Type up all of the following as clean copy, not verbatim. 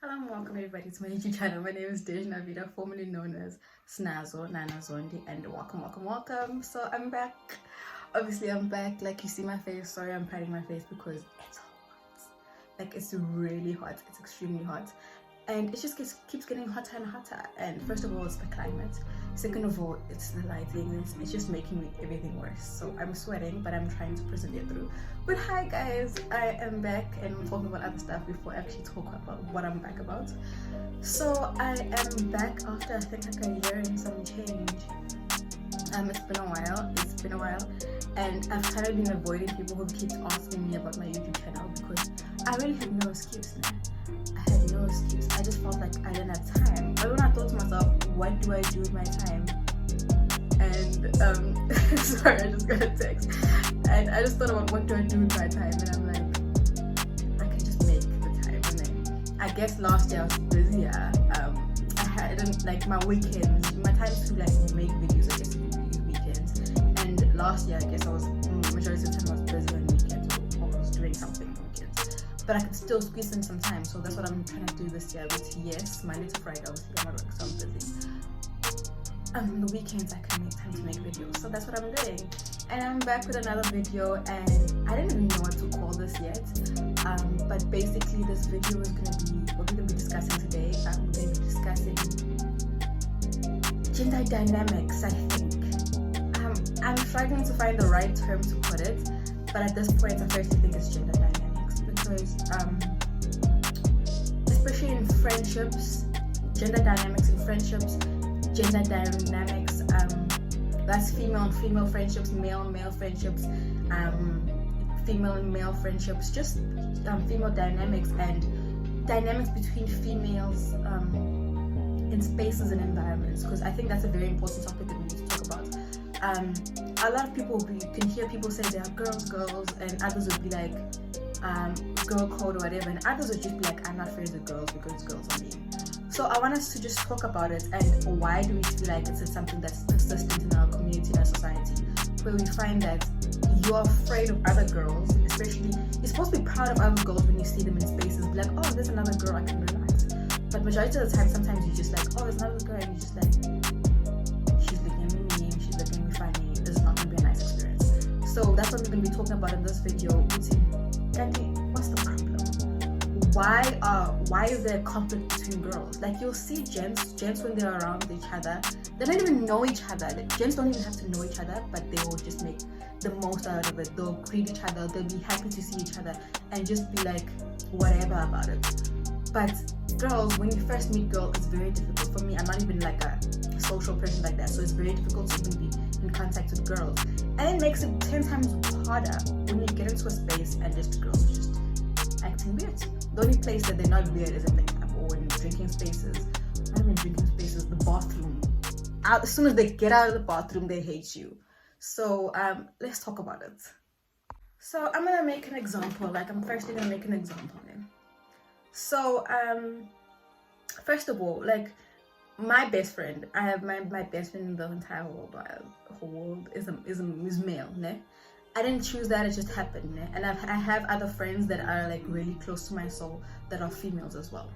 Hello and welcome everybody to my YouTube channel. My name is Dejna Vida, formerly known as Snazo, Nana Zondi, and welcome. So I'm back. Obviously I'm back. Like you see my face. Sorry, I'm hiding my face because it's hot. Like it's really hot. It's extremely hot. And it just keeps getting hotter and hotter. And first of all, it's the climate. Second of all, it's the lighting. It's just making everything worse. So I'm sweating, but I'm trying to persevere through. But hi guys, I am back and we're talking about other stuff before I actually talk about what I'm back about. So I am back after I think like a year and some change. It's been a while. And I've kind of been avoiding people who keep asking me about my YouTube channel because I really had no excuse now. I had no excuse. I just felt like I didn't have time. But when I thought to myself, what do I do with my time? And sorry, I just got a text. And I just thought about what do I do with my time, and I'm like, I can just make the time. And then I guess last year I was busier. I hadn't like my weekends, my time to like make videos. I guess weekends. And last year I guess I was majority of the time I was busy on weekends or I was doing something on weekends. But I could still squeeze in some time, so that's what I'm trying to do this year. Which yes, Monday to Friday obviously I'm at work, so I'm busy. The weekends I can make time to make videos, so that's what I'm doing. And I'm back with another video, and I didn't even know what to call this yet. But basically this video is what we're gonna be discussing today. We're gonna be discussing gender dynamics, I think. I'm struggling to find the right term to put it, but at this point I firstly think it's gender dynamics because especially in friendships, gender dynamics in friendships, gender dynamics, that's female and female friendships, male and male friendships, female and male friendships, just female dynamics and dynamics between females in spaces and environments, because I think that's a very important topic that we need to talk about. A lot of people, you can hear people say they are girls, and others would be like girl code or whatever, and others would just be like, I'm not friends with girls because girls are mean. So I want us to just talk about it, and why do we feel like it's something that's persistent in our community, in our society, where we find that you're afraid of other girls, especially, you're supposed to be proud of other girls when you see them in spaces, be like, oh, there's another girl I can relax. But majority of the time, sometimes you're just like, oh, there's another girl, and you're just like, she's looking at me mean, she's looking at me funny, this is not going to be a nice experience. So that's what we're going to be talking about in this video. What's the problem? Why is there conflict between girls? Like, you'll see gents when they're around each other, they don't even know each other. Gents don't even have to know each other, but they will just make the most out of it. They'll greet each other, they'll be happy to see each other, and just be like whatever about it. But girls, when you first meet girls, it's very difficult. For me, I'm not even like a social person like that, so it's very difficult to even be in contact with girls. And it makes it 10 times harder when you get into a space and just girls are just acting weird. The only place that they're not weird is in the club or in drinking spaces. Not even drinking spaces, the bathroom. As soon as they get out of the bathroom, they hate you. So let's talk about it. So I'm gonna make an example. I'm firstly gonna make an example now. So first of all, my best friend, I have my best friend in the entire world. The whole world is male, ne? I didn't choose that, it just happened, ne? And I have other friends that are really close to my soul that are females as well.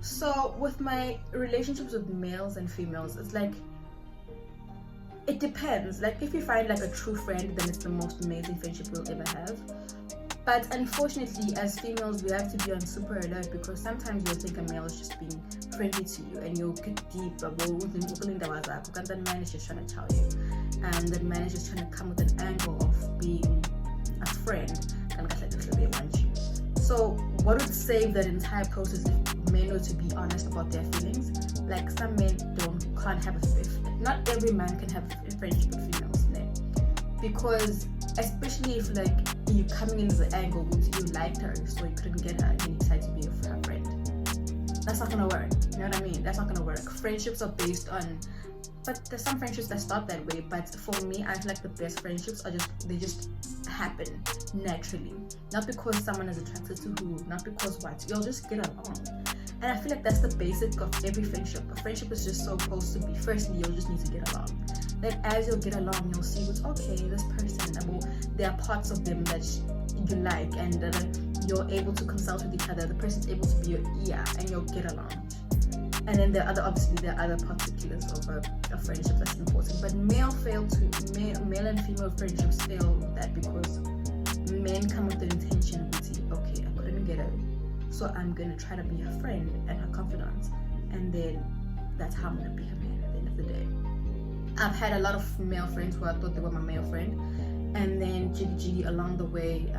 So with my relationships with males and females, it's it depends. If you find a true friend, then it's the most amazing friendship you'll ever have. But unfortunately, as females, we have to be on super alert, because sometimes you'll think a male is just being friendly to you and you'll get deep, and that man is just trying to tell you, and that man is just trying to come with an angle of being a friend, and they want you. So what would save that entire process if men were to be honest about their feelings? Some men can't have not every man can have a friendship with females, because especially if you're coming in the angle with you liked her, so you couldn't get her and you decided to be her friend. That's not gonna work. You know what I mean? That's not gonna work. Friendships are based on, but there's some friendships that start that way. But for me, I feel like the best friendships are just happen naturally, not because someone is attracted to who, not because what, you'll just get along. And I feel like that's the basic of every friendship. A friendship is just supposed to be, firstly, you'll just need to get along. Then as you'll get along, you'll see what's okay, this person, there are parts of them that you like, and you're able to consult with each other, the person's able to be your ear, and you'll get along. And then there are other particulars of a friendship that's important. But male and female friendships fail that because men come with the intention of, okay, I couldn't get her, so I'm gonna try to be her friend and her confidant, and then that's how I'm gonna be her man at the end of the day. I've had a lot of male friends who I thought they were my male friend, and then jiggy along the way,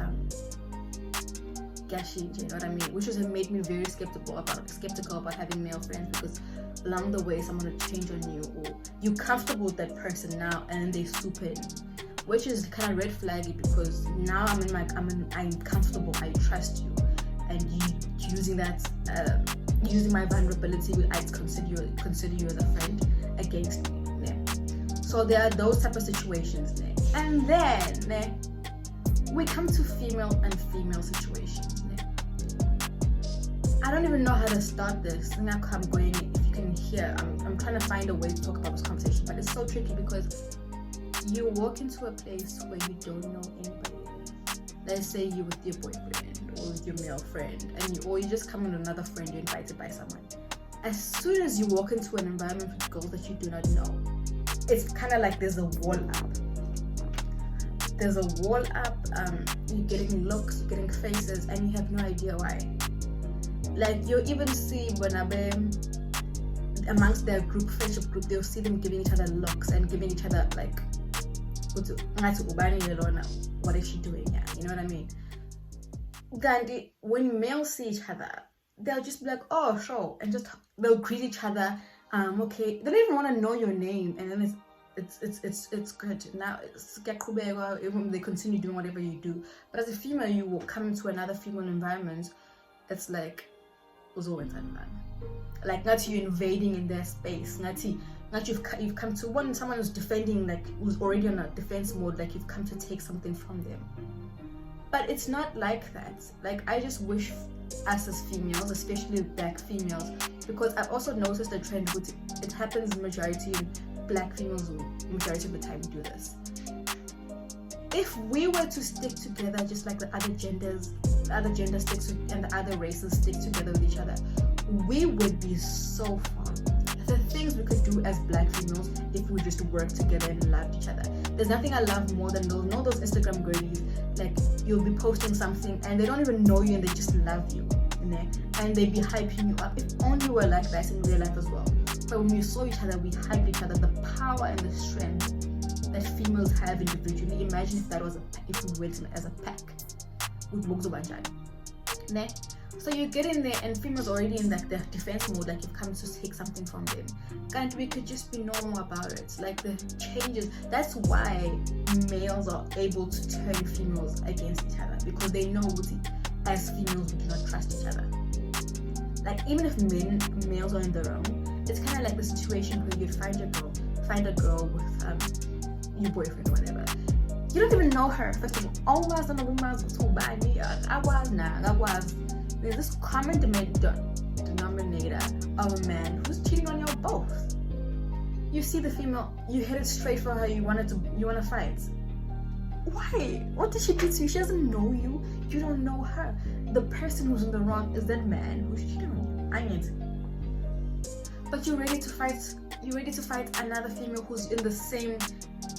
gashi, you know what I mean? Which has made me very skeptical about having male friends, because along the way someone will change on you, or you're comfortable with that person now and then they swoop in, which is kind of red flaggy, because now I'm comfortable, I trust you, and you using my vulnerability, I consider you as a friend against me. Yeah. So there are those type of situations. Yeah. And then we come to female and female situations. Yeah. I don't even know how to start this. I'm going, if you can hear, I'm trying to find a way to talk about this conversation, but it's so tricky because you walk into a place where you don't know anybody. Let's say you're with your boyfriend or with your male friend, or you just come with another friend you're invited by someone. As soon as you walk into an environment with girls that you do not know, it's kind of like there's a wall up. You're getting looks, you're getting faces, and you have no idea why. Like, you'll even see when amongst their friendship group, they'll see them giving each other looks and giving each other like, what is she doing here? You know what I mean? Gandhi, when males see each other, they'll just be like, oh, sure, and just they'll greet each other. Okay, they don't even want to know your name, and then it's good. Now they continue doing whatever you do. But as a female, you will come into another female environment. It's like like not you invading in their space, not you've come to someone who's defending, like who's already on a defense mode, like you've come to take something from them. But it's not like that. Like, I just wish us as females, especially black females, because I've also noticed a trend which it happens majority in black females who majority of the time do this. If we were to stick together just like the other genders stick to, and the other races stick together with each other, we would be so fun. The things we could do as black females if we just worked together and loved each other. There's nothing I love more than those Instagram girlies. Like, you'll be posting something and they don't even know you and they just love you, and they be hyping you up. If only we were like that in real life as well. But when we saw each other, we hyped each other. The power and the strength that females have individually. Imagine if we went as a pack. So you get in there and females already in like their defense mode, like you've come to take something from them. And we could just be normal about it. Like, the changes. That's why males are able to turn females against each other, because they know as females we do not trust each other. Like, even if males are in the wrong, it's kind of like the situation where you'd find a girl with your boyfriend or whatever. You don't even know her. First of all, there's this common denominator of a man who's cheating on you both. You see the female, you hit it straight for her, you want to fight. Why? What did she do to you? She doesn't know you. You don't know her. The person who's in the wrong is that man who's cheating on you. I need. But you're ready to fight. You're ready to fight another female who's in the same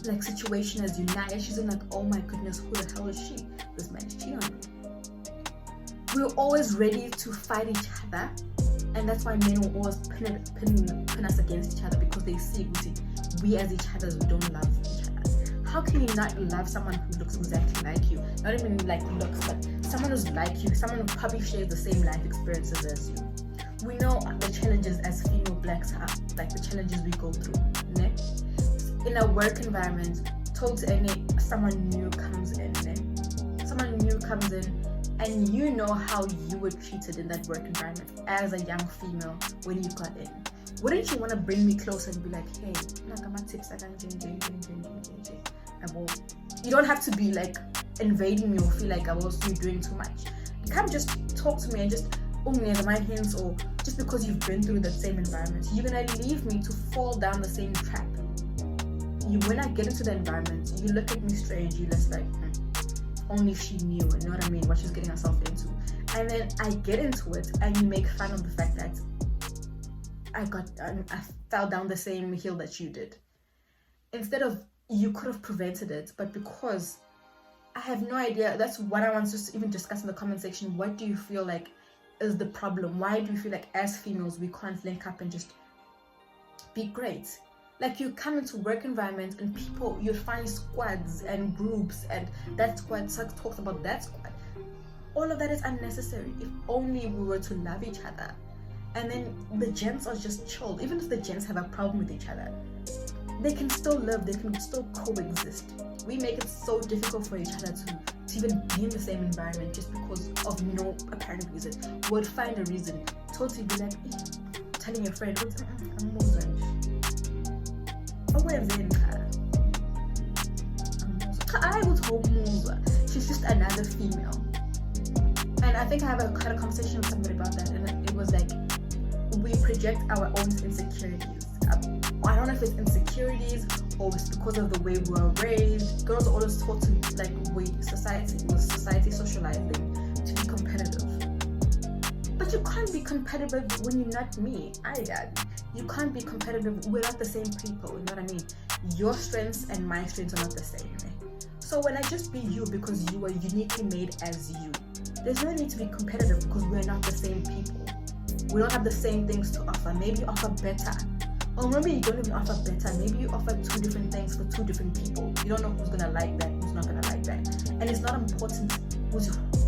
like situation as you. Now she's in like, oh my goodness, who the hell is she? This man is cheating on me. We're always ready to fight each other, and that's why men will always pin us against each other, because they see we as each other, we don't love each other. How can you not love someone who looks exactly like you? Not even like looks, but someone who's like you, someone who probably shares the same life experiences as you. We know the challenges as female blacks have, like the challenges we go through. Ne? In a work environment, someone new comes in, and you know how you were treated in that work environment as a young female when you got in. Wouldn't you want to bring me closer and be like, hey, you don't have to be like invading me or feel like you're doing too much. You can't just talk to me and just my hands, or just because you've been through the same environment. You're gonna leave me to fall down the same trap. When I get into the environment, you look at me strange, you're just like, only she knew, you know what I mean, what she's getting herself into. and then I get into it and you make fun of the fact that I fell down the same hill that you did. Instead of, you could have prevented it, but because I have no idea, that's what I want to even discuss in the comment section. What do you feel like is the problem? Why do you feel like as females we can't link up and just be great? Like, you come into work environment and people, you find squads and groups, and that squad talks about that squad. All of that is unnecessary. If only we were to love each other. And then the gents are just chilled. Even if the gents have a problem with each other, they can still live, they can still coexist. We make it so difficult for each other to even be in the same environment just because of no apparent reason. We'll find a reason. Totally be like, telling your friend, I'm Muslim. She's just another female. And I think I had a conversation with somebody about that, and it was like, we project our own insecurities. I don't know if it's insecurities or it's because of the way we were raised. Girls are always taught to, like, society socializing to be competitive. But you can't be competitive when you're not me. You can't be competitive. We're not the same people, you know what I mean? Your strengths and my strengths are not the same. So when I just be you because you are uniquely made as you, there's no need to be competitive because we're not the same people. We don't have the same things to offer. Maybe you offer better. Or maybe you don't even offer better. Maybe you offer two different things for two different people. You don't know who's gonna like that, who's not gonna like that. And it's not important.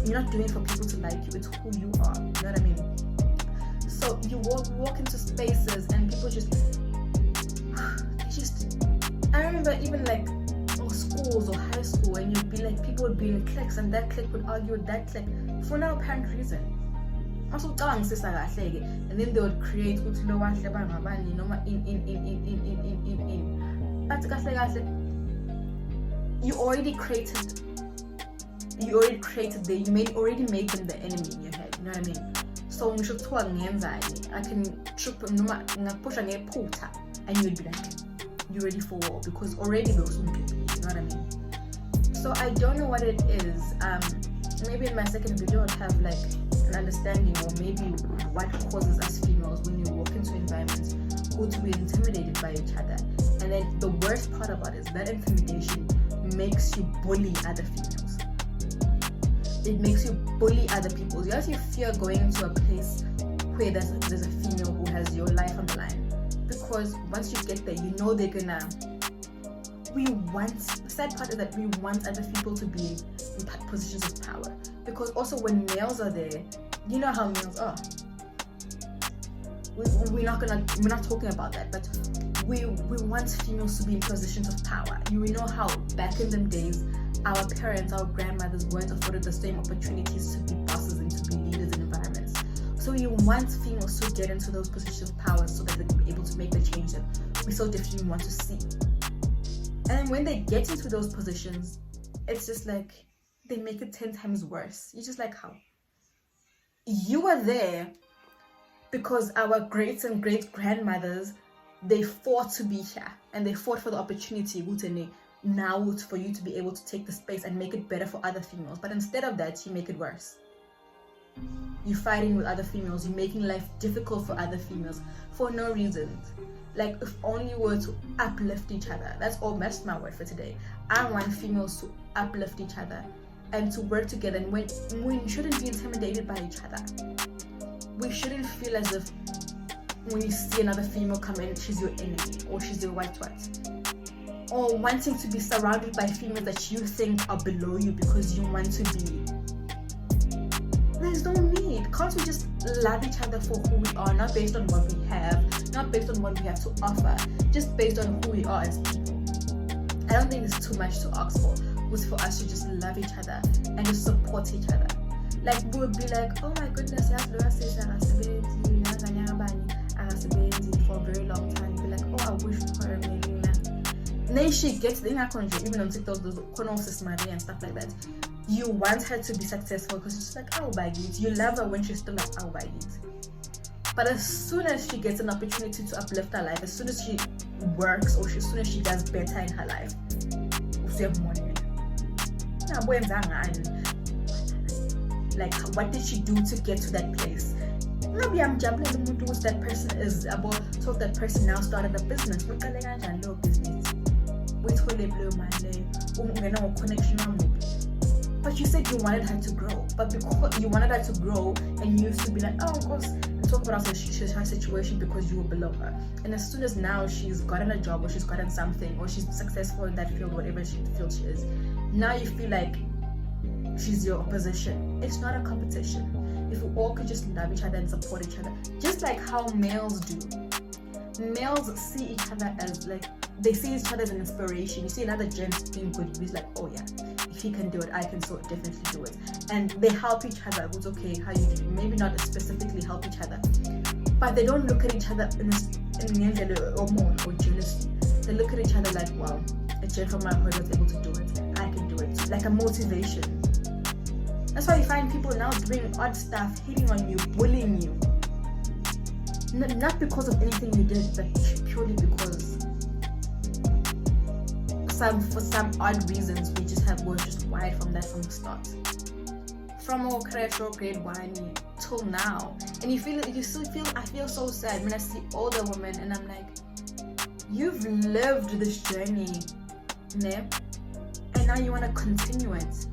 You're not doing it for people to like you. It's who you are. You know what I mean? So you walk into spaces and people I remember even like schools or high school, and you'd be like, people would be in cliques and that clique would argue with that clique for no apparent reason. And then they would create in. You already created them, you already made them the enemy in your head, you know what I mean? So I can push and you'd be like, you ready for war, because already those people, you know what I mean? So I don't know what it is. Maybe in my second video I'll have like an understanding, or maybe what causes us females when you walk into environments who to be intimidated by each other. And then the worst part about it is that intimidation makes you bully other females. It makes you bully other people. You actually fear going into a place where there's a female who has your life on the line. Because once you get there, you know they're gonna. The sad part is that we want other people to be in positions of power. Because also when males are there, you know how males are. We're not talking about that, but we want females to be in positions of power. You know how back in them days, our parents, our grandmothers weren't afforded the same opportunities to be bosses and to be leaders in environments. So you want females to get into those positions of power so that they can be able to make the change that we so definitely want to see. And when they get into those positions, it's just like they make it 10 times worse. You're just like, how? You were there because our greats and great grandmothers, they fought to be here, and they fought for the opportunity now for you to be able to take the space and make it better for other females. But instead of that, you make it worse. You're fighting with other females, you're making life difficult for other females for no reason. Like, if only we were to uplift each other. That's my word for today. I want females to uplift each other and to work together. And we shouldn't be intimidated by each other. We shouldn't feel as if when you see another female come in, she's your enemy or she's your white. Or wanting to be surrounded by females that you think are below you because you want to be. There's no need. Can't we just love each other for who we are, not based on what we have, not based on what we have to offer, just based on who we are as people? I don't think it's too much to ask for. Was for us to just love each other and just support each other. Like, we would be like, oh my goodness, for a very long time. Be like, oh, I wish for her maybe. And then she gets the even on TikTok, those Maria and stuff like that. You want her to be successful because she's like, oh, by it. You love her when she's still like, oh, by it. But as soon as she gets an opportunity to uplift her life, as soon as she works or as soon as she does better in her life, Like, what did she do to get to that place? Maybe I'm jumping the mood towards that person is about, so that person now started a business. We call it a business. We told them connection. But you said you wanted her to grow. But because you wanted her to grow, and you used to be like, oh, of course, and talk about her situation because you were below her. And as soon as now she's gotten a job, or she's gotten something, or she's successful in that field, whatever field she is, now you feel like she's your opposition. It's not a competition. If we all could just love each other and support each other, just like how males do. Males see each other as like, they see each other as an inspiration. You see another gent doing good, he's like, oh yeah, if he can do it, I can so definitely do it. And they help each other. It's okay, how you do? Maybe not specifically help each other, but they don't look at each other in or jealousy. They look at each other like, wow, a gent from my heart was able to do it, I can do it. Like a motivation. That's why you find people now doing odd stuff, hitting on you, bullying you. Not because of anything you did, but purely because for some odd reasons we're just wired from that from the start. From our crash or grade 1 till now. And I feel so sad when I see older women and I'm like, you've lived this journey, ne? And now you want to continue it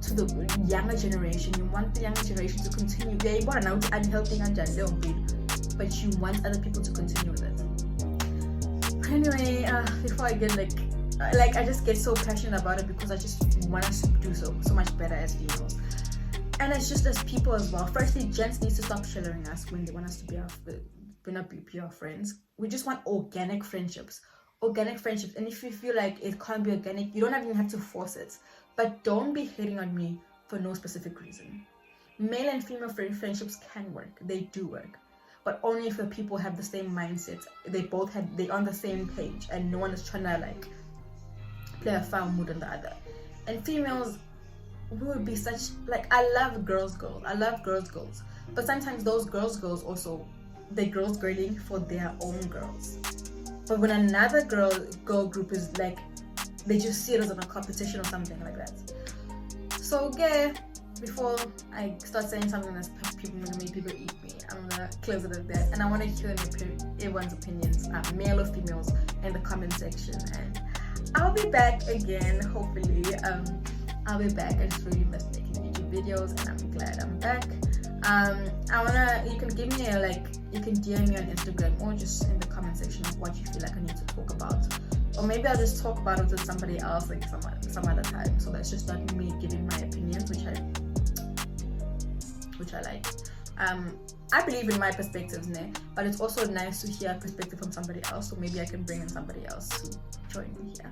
to the younger generation. You want the younger generation to continue. Yeah, you want to know unhealthy and but you want other people to continue with it. Anyway, before I get like I just get so passionate about it because I just want us to do so much better as females. And it's just as people as well. Firstly, gents need to stop shadowing us when they want us to be our friends. We just want organic friendships. And if you feel like it can't be organic, you don't even have to force it. But don't be hating on me for no specific reason. Male and female friendships can work. They do work. But only if the people have the same mindset. They're on the same page and no one is trying to like play a foul mood on the other. And females, we would be such like, I love girls. But sometimes those girls also, they're girls girling for their own girls. But when another girl group is like, they just see it as a competition or something like that. So yeah, before I start saying something that's people make people eat me, I'm gonna close it at that. And I want to hear everyone's opinions, male or females, in the comment section. And I'll be back again, hopefully. I'll be back. I just really miss making YouTube videos, and I'm glad I'm back. You can give me you can DM me on Instagram or just in the comment section of what you feel like I need to talk about. Or maybe I'll just talk about it with somebody else like some other time. So that's just not me giving my opinions, which I like. I believe in my perspectives, but it's also nice to hear a perspective from somebody else. So maybe I can bring in somebody else to join me here.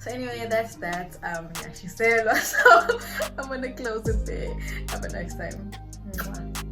So anyway, that's that. Actually said a lot, so I'm gonna close it there. Have a nice time. Mwah.